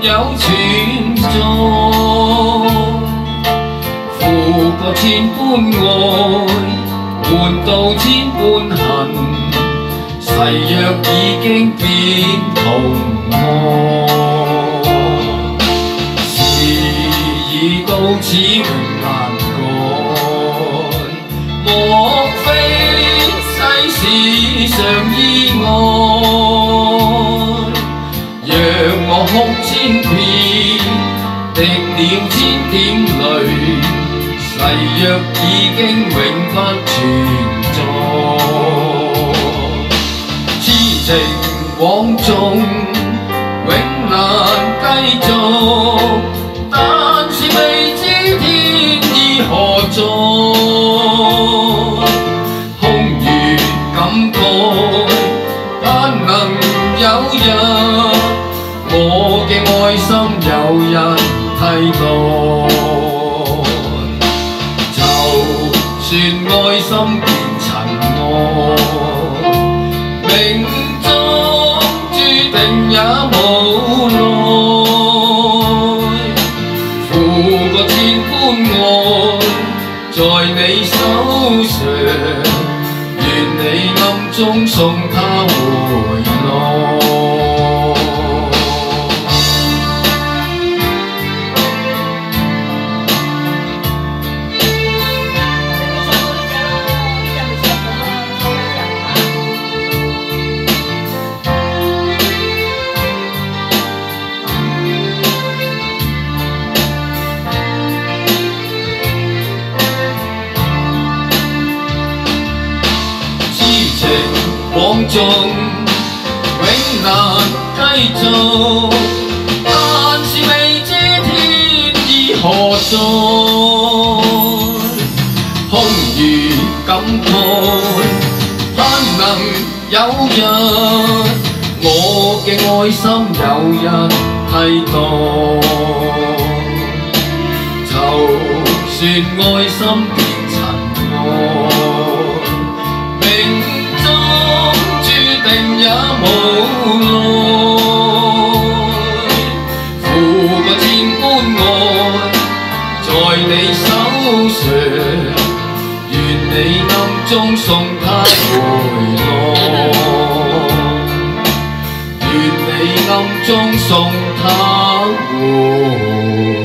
有存在，負過千般愛，換到千般恨，誓約已經變同愛，事已到此永難改，莫非世事常意外？讓我哭千遍，滴了千點淚，誓約已經永不存在。痴情枉縱，永難繼續，但是未知天意何在，空餘感慨，但能有日我嘅愛心有人替代，就算愛心變塵埃，命中注定也無奈，負過千般愛，在你手上，願你暗中送他回來。枉縱永難繼續，但是未知天意何在，空餘感慨，盼能有日我嘅愛心有人替代，就算愛心變塵埃，也無奈，負過千般愛，在你手上，願你暗中送他回來，願你暗中送他回來。